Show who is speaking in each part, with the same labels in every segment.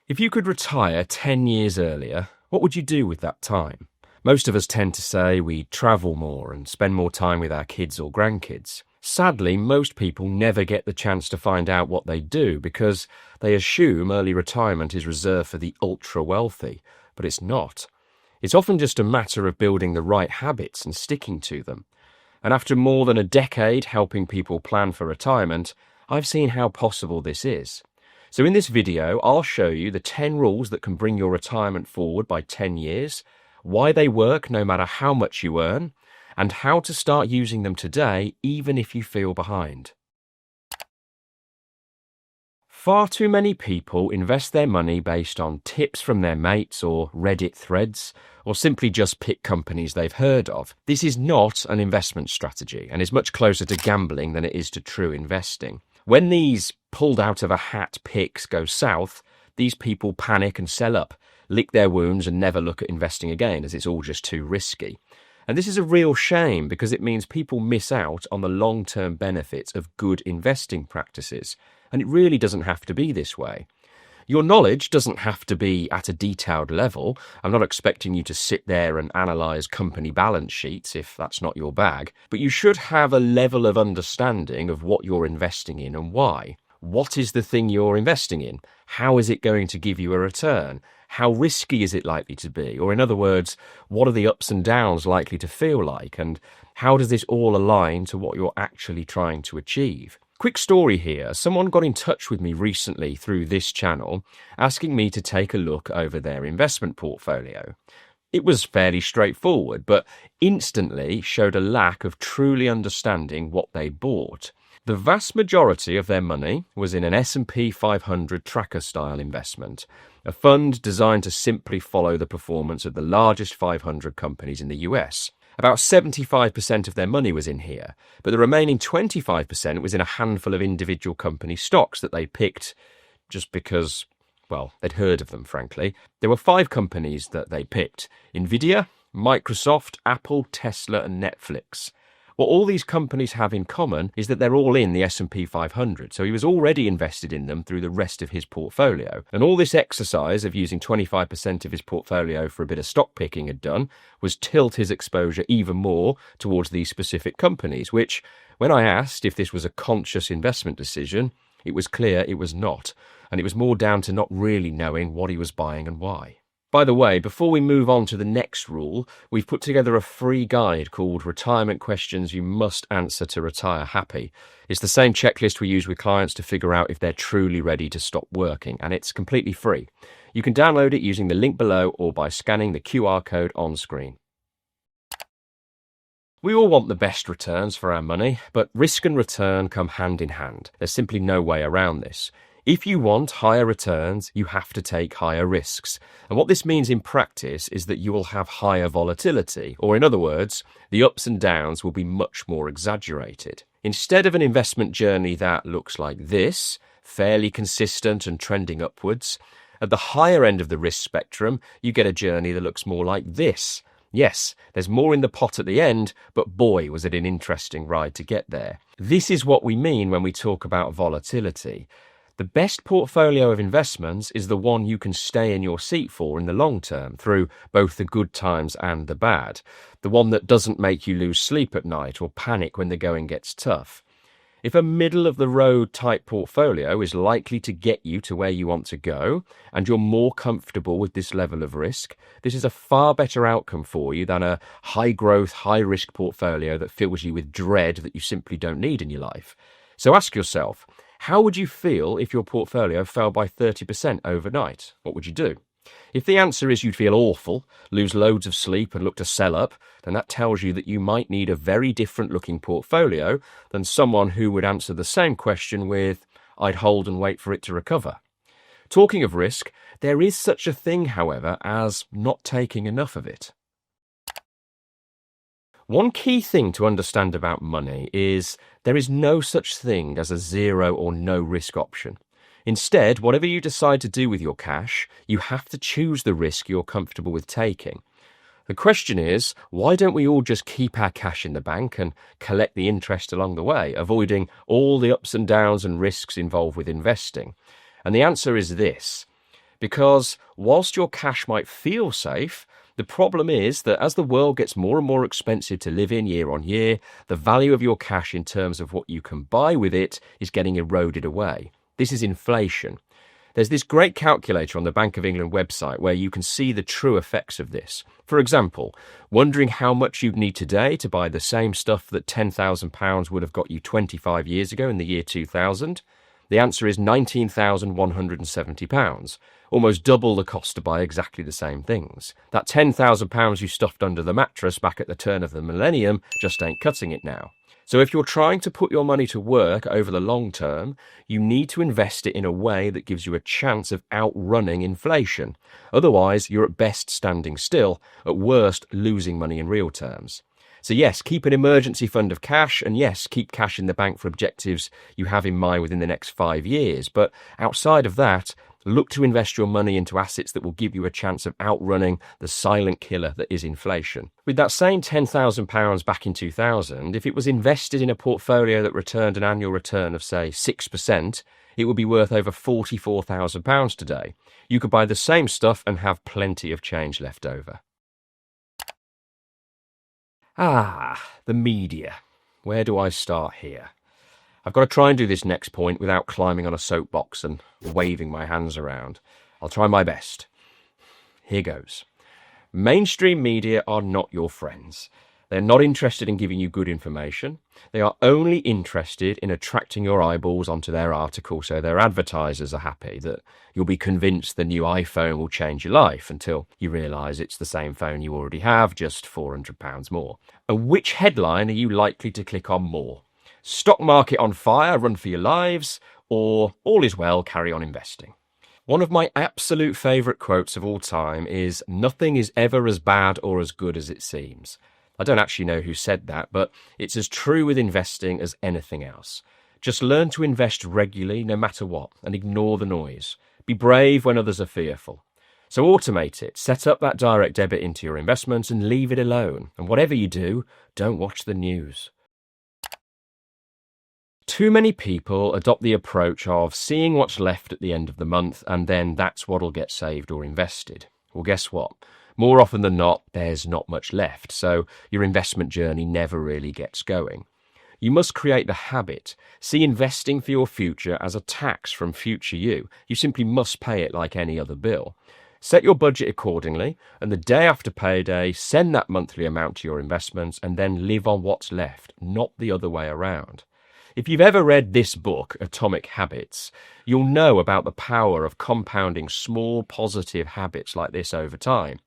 Speaker 1: If you could retire 10 years earlier, what would you do with that time? Most of us tend to say we travel more and spend more time with our kids or grandkids. Sadly, most people never get the chance to find out what they do because they assume early retirement is reserved for the ultra-wealthy, but it's not. It's often just a matter of building the right habits and sticking to them. And after more than a decade helping people plan for retirement, I've seen how possible this is. So in this video, I'll show you the 10 rules that can bring your retirement forward by 10 years, why they work no matter how much you earn, and how to start using them today even if you feel behind. Far too many people invest their money based on tips from their mates or Reddit threads, or simply just pick companies they've heard of. This is not an investment strategy and is much closer to gambling than it is to true investing. When these pulled out of a hat picks go south, these people panic and sell up, lick their wounds and never look at investing again as it's all just too risky. And this is a real shame because it means people miss out on the long-term benefits of good investing practices. And it really doesn't have to be this way. Your knowledge doesn't have to be at a detailed level. I'm not expecting you to sit there and analyse company balance sheets if that's not your bag. But you should have a level of understanding of what you're investing in and why. What is the thing you're investing in? How is it going to give you a return? How risky is it likely to be? Or in other words, what are the ups and downs likely to feel like? And how does this all align to what you're actually trying to achieve? Quick story here. Someone got in touch with me recently through this channel, asking me to take a look over their investment portfolio. It was fairly straightforward, but instantly showed a lack of truly understanding what they bought. The vast majority of their money was in an S&P 500 tracker-style investment, a fund designed to simply follow the performance of the largest 500 companies in the US. About 75% of their money was in here, but the remaining 25% was in a handful of individual company stocks that they picked just because, well, they'd heard of them, frankly. There were 5 companies that they picked: Nvidia, Microsoft, Apple, Tesla, and Netflix. What all these companies have in common is that they're all in the S&P 500, so he was already invested in them through the rest of his portfolio. And all this exercise of using 25% of his portfolio for a bit of stock picking had done was tilt his exposure even more towards these specific companies, which, when I asked if this was a conscious investment decision, it was clear it was not, and it was more down to not really knowing what he was buying and why. By the way, before we move on to the next rule, we've put together a free guide called Retirement Questions You Must Answer to Retire Happy. It's the same checklist we use with clients to figure out if they're truly ready to stop working, and it's completely free. You can download it using the link below or by scanning the QR code on screen. We all want the best returns for our money, but risk and return come hand in hand. There's simply no way around this. If you want higher returns, you have to take higher risks. And what this means in practice is that you will have higher volatility, or in other words, the ups and downs will be much more exaggerated. Instead of an investment journey that looks like this, fairly consistent and trending upwards, at the higher end of the risk spectrum, you get a journey that looks more like this. Yes, there's more in the pot at the end, but boy, was it an interesting ride to get there. This is what we mean when we talk about volatility. The best portfolio of investments is the one you can stay in your seat for in the long term, through both the good times and the bad. The one that doesn't make you lose sleep at night or panic when the going gets tough. If a middle-of-the-road type portfolio is likely to get you to where you want to go, and you're more comfortable with this level of risk, this is a far better outcome for you than a high-growth, high-risk portfolio that fills you with dread that you simply don't need in your life. So ask yourself, how would you feel if your portfolio fell by 30% overnight? What would you do? If the answer is you'd feel awful, lose loads of sleep and look to sell up, then that tells you that you might need a very different looking portfolio than someone who would answer the same question with, I'd hold and wait for it to recover. Talking of risk, there is such a thing, however, as not taking enough of it. One key thing to understand about money is there is no such thing as a zero or no risk option. Instead, whatever you decide to do with your cash, you have to choose the risk you're comfortable with taking. The question is, why don't we all just keep our cash in the bank and collect the interest along the way, avoiding all the ups and downs and risks involved with investing? And the answer is this. Because whilst your cash might feel safe, the problem is that as the world gets more and more expensive to live in year on year, the value of your cash in terms of what you can buy with it is getting eroded away. This is inflation. There's this great calculator on the Bank of England website where you can see the true effects of this. For example, wondering how much you'd need today to buy the same stuff that £10,000 would have got you 25 years ago in the year 2000? The answer is £19,170, almost double the cost to buy exactly the same things. That £10,000 you stuffed under the mattress back at the turn of the millennium just ain't cutting it now. So if you're trying to put your money to work over the long term, you need to invest it in a way that gives you a chance of outrunning inflation. Otherwise, you're at best standing still, at worst losing money in real terms. So yes, keep an emergency fund of cash, and yes, keep cash in the bank for objectives you have in mind within the next 5 years. But outside of that, look to invest your money into assets that will give you a chance of outrunning the silent killer that is inflation. With that same £10,000 back in 2000, if it was invested in a portfolio that returned an annual return of, say, 6%, it would be worth over £44,000 today. You could buy the same stuff and have plenty of change left over. The media. Where do I start here? I've got to try and do this next point without climbing on a soapbox and waving my hands around. I'll try my best. Here goes. Mainstream media are not your friends. They're not interested in giving you good information. They are only interested in attracting your eyeballs onto their article so their advertisers are happy that you'll be convinced the new iPhone will change your life until you realise it's the same phone you already have, just £400 more. And which headline are you likely to click on more? Stock market on fire, run for your lives, or all is well, carry on investing? One of my absolute favourite quotes of all time is, "Nothing is ever as bad or as good as it seems." I don't actually know who said that, but it's as true with investing as anything else. Just learn to invest regularly, no matter what, and ignore the noise. Be brave when others are fearful. So automate it, set up that direct debit into your investments and leave it alone. And whatever you do, don't watch the news. Too many people adopt the approach of seeing what's left at the end of the month and then that's what'll get saved or invested. Well, guess what? More often than not, there's not much left, so your investment journey never really gets going. You must create the habit. See investing for your future as a tax from future you. You simply must pay it like any other bill. Set your budget accordingly, and the day after payday, send that monthly amount to your investments and then live on what's left, not the other way around. If you've ever read this book, Atomic Habits, you'll know about the power of compounding small positive habits like this over time.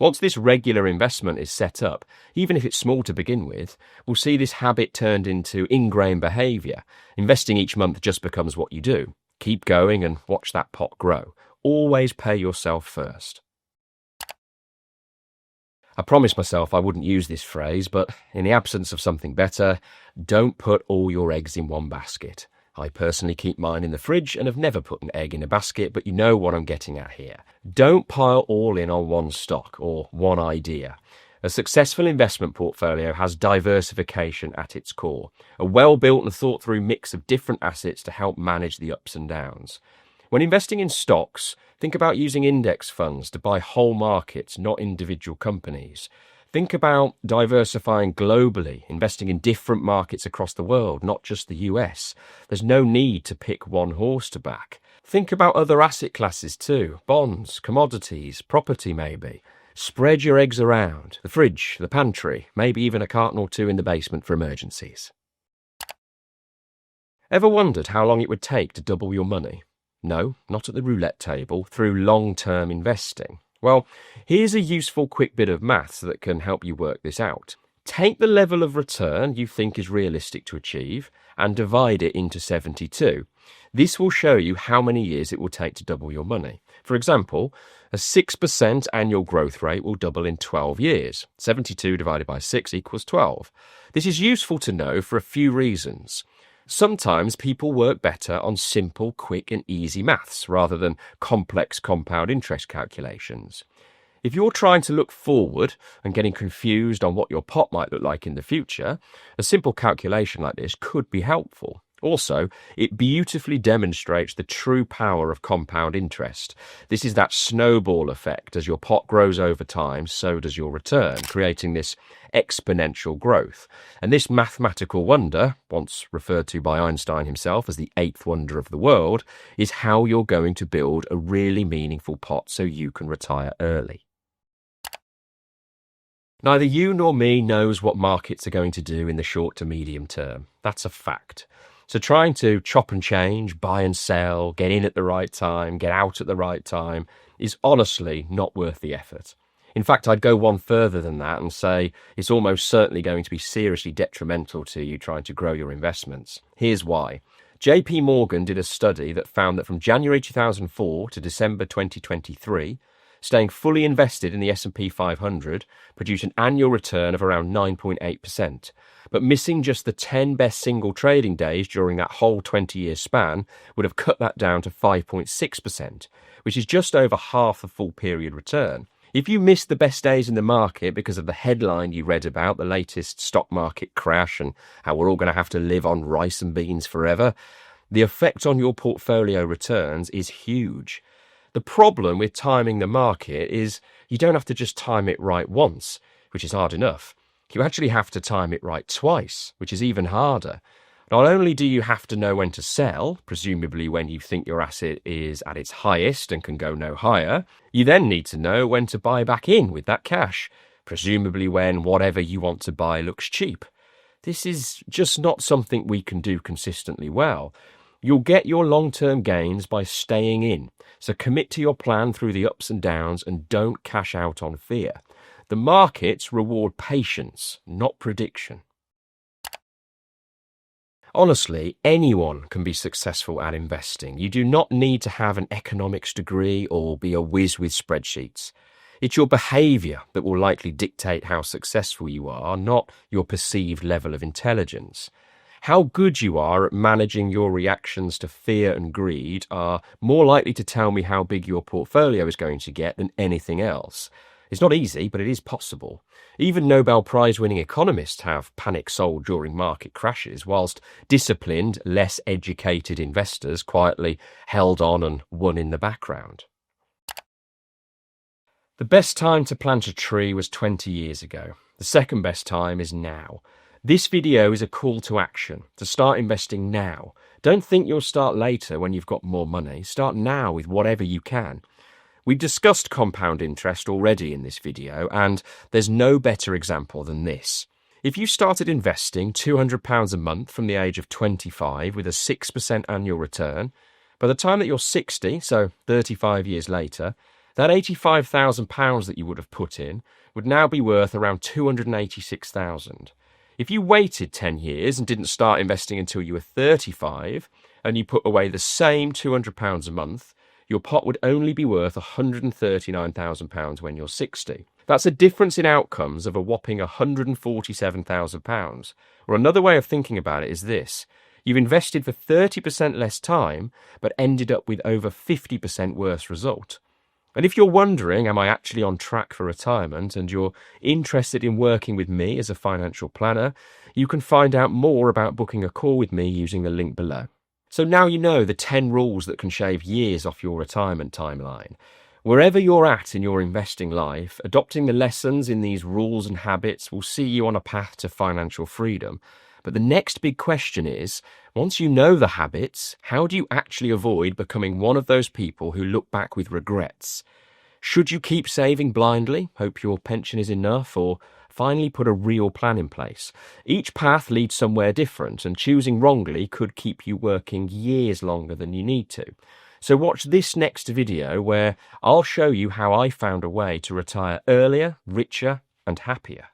Speaker 1: Once this regular investment is set up, even if it's small to begin with, we'll see this habit turned into ingrained behaviour. Investing each month just becomes what you do. Keep going and watch that pot grow. Always pay yourself first. I promised myself I wouldn't use this phrase, but in the absence of something better, don't put all your eggs in one basket. I personally keep mine in the fridge and have never put an egg in a basket, but you know what I'm getting at here. Don't pile all in on one stock or one idea. A successful investment portfolio has diversification at its core, a well-built and thought-through mix of different assets to help manage the ups and downs. When investing in stocks, think about using index funds to buy whole markets, not individual companies. Think about diversifying globally, investing in different markets across the world, not just the US. There's no need to pick one horse to back. Think about other asset classes too, bonds, commodities, property maybe. Spread your eggs around, the fridge, the pantry, maybe even a carton or two in the basement for emergencies. Ever wondered how long it would take to double your money? No, not at the roulette table, through long-term investing. Well, here's a useful quick bit of maths that can help you work this out. Take the level of return you think is realistic to achieve and divide it into 72. This will show you how many years it will take to double your money. For example, a 6% annual growth rate will double in 12 years. 72 divided by 6 equals 12. This is useful to know for a few reasons. Sometimes people work better on simple, quick and easy maths rather than complex compound interest calculations. If you're trying to look forward and getting confused on what your pot might look like in the future, a simple calculation like this could be helpful. Also, it beautifully demonstrates the true power of compound interest. This is that snowball effect. As your pot grows over time, so does your return, creating this exponential growth. And this mathematical wonder, once referred to by Einstein himself as the eighth wonder of the world, is how you're going to build a really meaningful pot so you can retire early. Neither you nor me knows what markets are going to do in the short to medium term. That's a fact. So trying to chop and change, buy and sell, get in at the right time, get out at the right time is honestly not worth the effort. In fact, I'd go one further than that and say it's almost certainly going to be seriously detrimental to you trying to grow your investments. Here's why. JP Morgan did a study that found that from January 2004 to December 2023, staying fully invested in the S&P 500 produced an annual return of around 9.8%. But missing just the 10 best single trading days during that whole 20-year span would have cut that down to 5.6%, which is just over half the full period return. If you missed the best days in the market because of the headline you read about the latest stock market crash and how we're all going to have to live on rice and beans forever, the effect on your portfolio returns is huge. The problem with timing the market is you don't have to just time it right once, which is hard enough. You actually have to time it right twice, which is even harder. Not only do you have to know when to sell, presumably when you think your asset is at its highest and can go no higher, you then need to know when to buy back in with that cash, presumably when whatever you want to buy looks cheap. This is just not something we can do consistently well. You'll get your long-term gains by staying in, so commit to your plan through the ups and downs and don't cash out on fear. The markets reward patience, not prediction. Honestly, anyone can be successful at investing. You do not need to have an economics degree or be a whiz with spreadsheets. It's your behaviour that will likely dictate how successful you are, not your perceived level of intelligence. How good you are at managing your reactions to fear and greed are more likely to tell me how big your portfolio is going to get than anything else. It's not easy, but it is possible. Even Nobel Prize-winning economists have panic sold during market crashes, whilst disciplined, less educated investors quietly held on and won in the background. The best time to plant a tree was 20 years ago. The second best time is now. This video is a call to action, to start investing now. Don't think you'll start later when you've got more money. Start now with whatever you can. We've discussed compound interest already in this video, and there's no better example than this. If you started investing £200 a month from the age of 25 with a 6% annual return, by the time that you're 60, so 35 years later, that £85,000 that you would have put in would now be worth around £286,000. If you waited 10 years and didn't start investing until you were 35, and you put away the same £200 a month, your pot would only be worth £139,000 when you're 60. That's a difference in outcomes of a whopping £147,000. Or another way of thinking about it is this. You've invested for 30% less time, but ended up with over 50% worse result. And if you're wondering, am I actually on track for retirement, and you're interested in working with me as a financial planner, you can find out more about booking a call with me using the link below. So now you know the 10 rules that can shave years off your retirement timeline. Wherever you're at in your investing life, adopting the lessons in these rules and habits will see you on a path to financial freedom. But the next big question is, once you know the habits, how do you actually avoid becoming one of those people who look back with regrets? Should you keep saving blindly, hope your pension is enough, or finally put a real plan in place? Each path leads somewhere different, and choosing wrongly could keep you working years longer than you need to. So watch this next video where I'll show you how I found a way to retire earlier, richer, and happier.